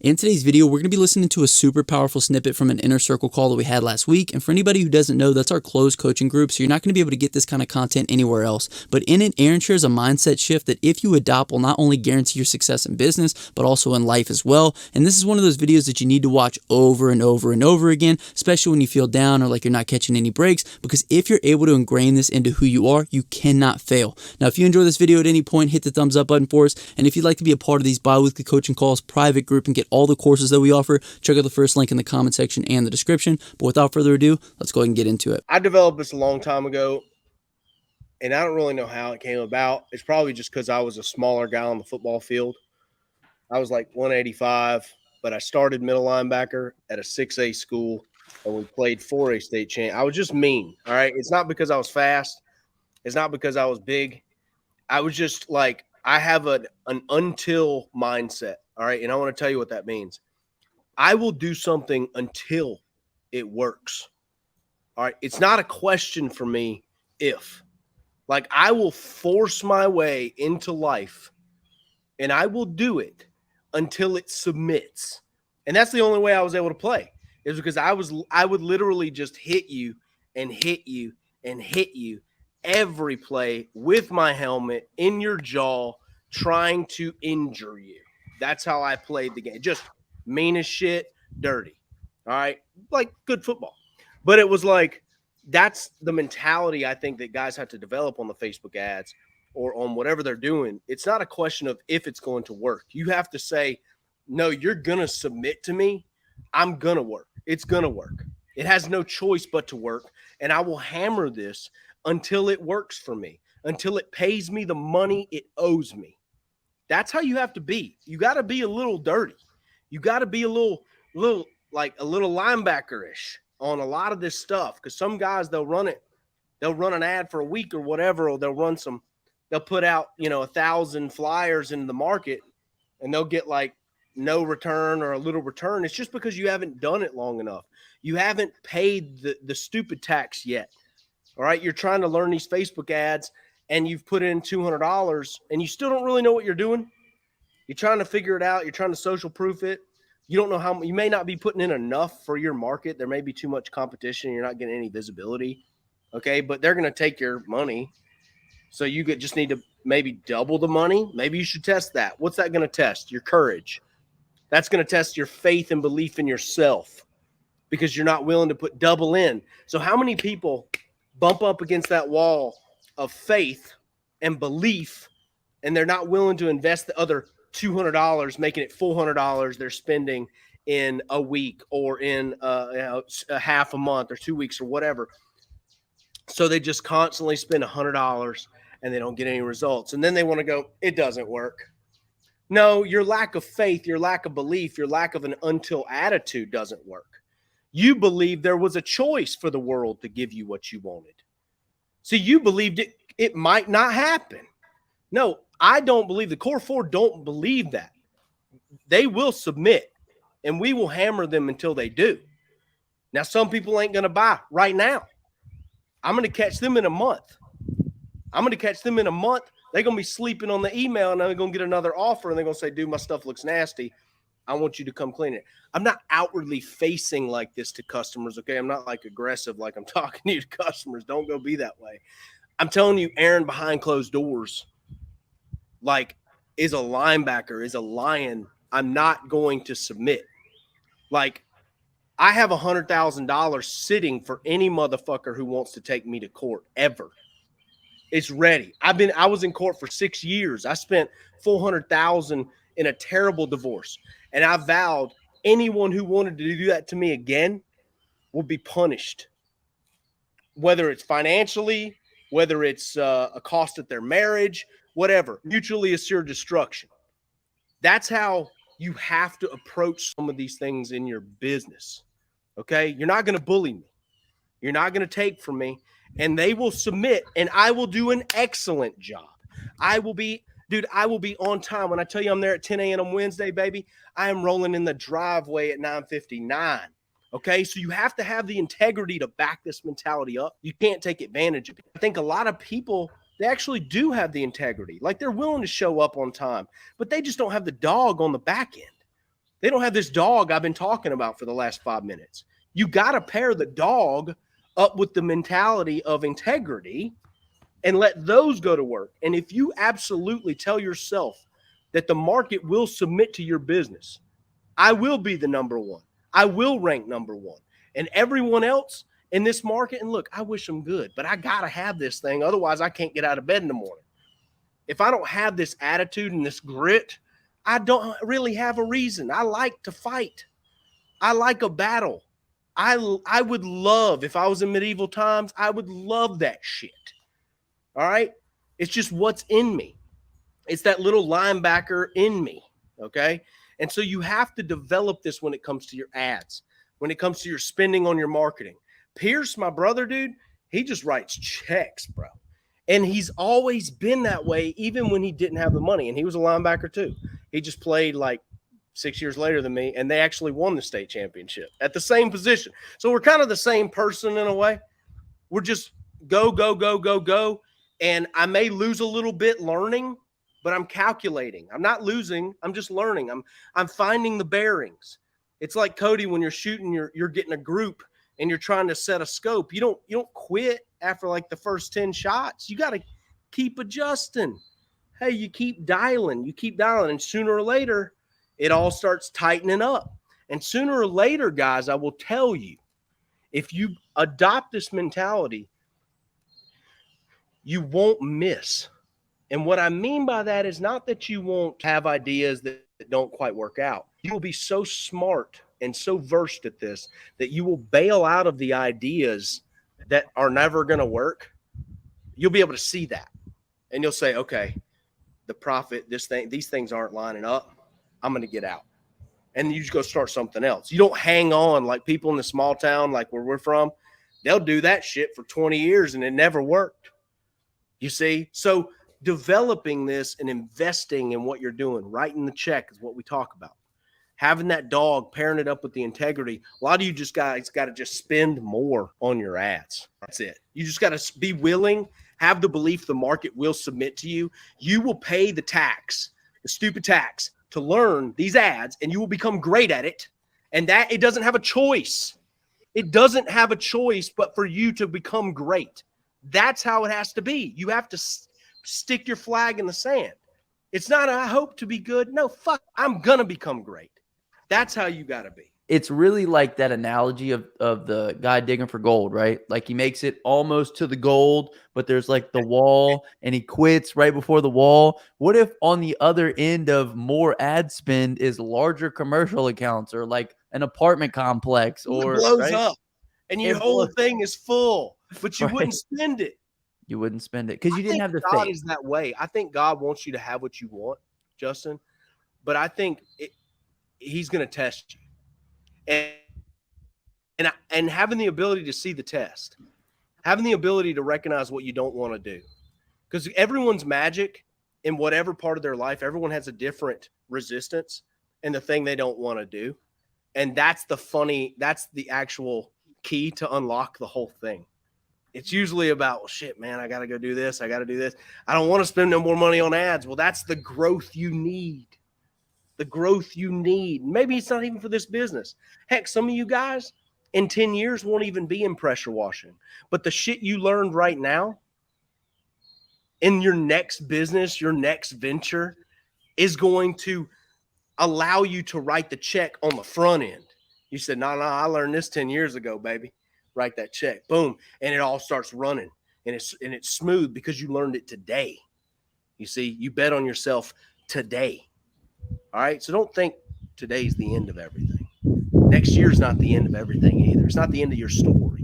In today's video, we're going to be listening to a super powerful snippet from an inner circle call that we had last week. And for anybody who doesn't know, that's our closed coaching group. So you're not going to be able to get this kind of content anywhere else. But in it, Aaron shares a mindset shift that if you adopt will not only guarantee your success in business, but also in life as well. And this is one of those videos that you need to watch over and over and over again, especially when you feel down or like you're not catching any breaks, because if you're able to ingrain this into who you are, you cannot fail. Now, if you enjoy this video at any point, hit the thumbs up button for us. And if you'd like to be a part of these bi-weekly coaching calls, private group, and get all the courses that we offer, check out the first link in the comment section and the description. But without further ado, let's go ahead and get into it. I developed this a long time ago, and I don't really know how it came about. It's probably just because I was a smaller guy on the football field. I was like 185, but I started middle linebacker at a 6A school, and we played 4A state champ. I was just mean, all right? It's not because I was fast. It's not because I was big. I was just like, I have an until mindset, all right? And I want to tell you what that means. I will do something until it works. All right. It's not a question for me if. Like, I will force my way into life and I will do it until it submits. And that's the only way I was able to play, is because I would literally just hit you and hit you and hit you every play with my helmet in your jaw, trying to injure you. That's how I played the game. Just mean as shit, dirty. All right. Like good football. But it was like, that's the mentality I think that guys have to develop on the Facebook ads or on whatever they're doing. It's not a question of if it's going to work. You have to say, no, you're going to submit to me. I'm going to work. It's going to work. It has no choice but to work. And I will hammer this until it works for me, until it pays me the money it owes me. That's how you have to be. You got to be a little dirty. You got to be a little like a little linebacker-ish on a lot of this stuff, because some guys, they'll run an ad for a week or whatever, or they'll put out 1,000 flyers in the market and they'll get like no return or a little return. It's just because you haven't done it long enough. You haven't paid the stupid tax yet. All right, you're trying to learn these Facebook ads and you've put in $200 and you still don't really know what you're doing. You're trying to figure it out. You're trying to social proof it. You don't know how – you may not be putting in enough for your market. There may be too much competition. You're not getting any visibility, okay? But they're going to take your money. So you just need to maybe double the money. Maybe you should test that. What's that going to test? Your courage. That's going to test your faith and belief in yourself, because you're not willing to put double in. So how many people bump up against that wall of faith and belief, and they're not willing to invest the other $200, making it $400 they're spending in a week or in a half a month or 2 weeks or whatever. So they just constantly spend $100 and they don't get any results. And then they want to go, it doesn't work. No, your lack of faith, your lack of belief, your lack of an until attitude doesn't work. You believe there was a choice for the world to give you what you wanted. So you believed it might not happen. No, I don't believe, the core four don't believe that. They will submit, and we will hammer them until they do. Now, some people ain't going to buy right now. I'm going to catch them in a month. They're going to be sleeping on the email, and they're going to get another offer, and they're going to say, dude, my stuff looks nasty. I want you to come clean it. I'm not outwardly facing like this to customers, okay? I'm not like aggressive like I'm talking to you to customers. Don't go be that way. I'm telling you, Aaron, behind closed doors, like, is a linebacker, is a lion. I'm not going to submit. Like, I have $100,000 sitting for any motherfucker who wants to take me to court ever. It's ready. I was in court for 6 years. I spent $400,000 in a terrible divorce, and I vowed anyone who wanted to do that to me again will be punished, whether it's financially, whether it's a cost of their marriage, whatever, mutually assured destruction. That's how you have to approach some of these things in your business, okay? You're not going to bully me. You're not going to take from me, and they will submit, and I will do an excellent job. I will be on time. When I tell you I'm there at 10 a.m. on Wednesday, baby, I am rolling in the driveway at 9:59. Okay, so you have to have the integrity to back this mentality up. You can't take advantage of it. I think a lot of people, they actually do have the integrity. Like, they're willing to show up on time, but they just don't have the dog on the back end. They don't have this dog I've been talking about for the last 5 minutes. You got to pair the dog up with the mentality of integrity and let those go to work. And if you absolutely tell yourself that the market will submit to your business, I will be the number one. I will rank number one. And everyone else in this market, and look, I wish them good, but I got to have this thing. Otherwise, I can't get out of bed in the morning. If I don't have this attitude and this grit, I don't really have a reason. I like to fight. I like a battle. I would love, if I was in medieval times, I would love that shit. All right? It's just what's in me. It's that little linebacker in me, okay? And so you have to develop this when it comes to your ads, when it comes to your spending on your marketing. Pierce, my brother, dude, he just writes checks, bro. And he's always been that way, even when he didn't have the money. And he was a linebacker too. He just played like 6 years later than me, and they actually won the state championship at the same position. So we're kind of the same person in a way. We're just go, go, go, go, go. And I may lose a little bit learning, but I'm calculating. I'm not losing. I'm just learning. I'm finding the bearings. It's like Cody, when you're shooting, you're getting a group and you're trying to set a scope. You don't quit after like the first 10 shots. You got to keep adjusting. Hey, you keep dialing, and sooner or later, it all starts tightening up. And sooner or later, guys, I will tell you, if you adopt this mentality, you won't miss. And what I mean by that is not that you won't have ideas that don't quite work out. You will be so smart and so versed at this that you will bail out of the ideas that are never going to work. You'll be able to see that. And you'll say, okay, the profit, these things aren't lining up. I'm going to get out. And you just go start something else. You don't hang on like people in the small town, like where we're from. They'll do that shit for 20 years and it never worked. You see? So developing this and investing in what you're doing, writing the check is what we talk about. Having that dog, pairing it up with the integrity. A lot of you guys got to just spend more on your ads. That's it. You just got to be willing, have the belief the market will submit to you. You will pay the tax, the stupid tax, to learn these ads, and you will become great at it. And that it doesn't have a choice. It doesn't have a choice but for you to become great. That's how it has to be. You have to stick your flag in the sand. It's not, I hope to be good. No, fuck, I'm going to become great. That's how you got to be. It's really like that analogy of the guy digging for gold, right? Like he makes it almost to the gold, but there's like the wall and he quits right before the wall. What if on the other end of more ad spend is larger commercial accounts or like an apartment complex or it blows right? up and your whole thing is full, but you wouldn't spend it. You wouldn't spend it because you didn't have the God faith. is that way. I think God wants you to have what you want, Justin, but I think he's going to test you. And having the ability to see the test, having the ability to recognize what you don't want to do, because everyone's magic in whatever part of their life, everyone has a different resistance in the thing they don't want to do. And that's the actual key to unlock the whole thing. It's usually about, well, shit, man, I got to go do this. I got to do this. I don't want to spend no more money on ads. Well, that's the growth you need. The growth you need. Maybe it's not even for this business. Heck, some of you guys in 10 years won't even be in pressure washing. But the shit you learned right now in your next business, your next venture is going to allow you to write the check on the front end. You said, no, I learned this 10 years ago, baby. Write that check. Boom. And it all starts running. And it's smooth because you learned it today. You see, you bet on yourself today. All right. So don't think today's the end of everything. Next year's not the end of everything either. It's not the end of your story.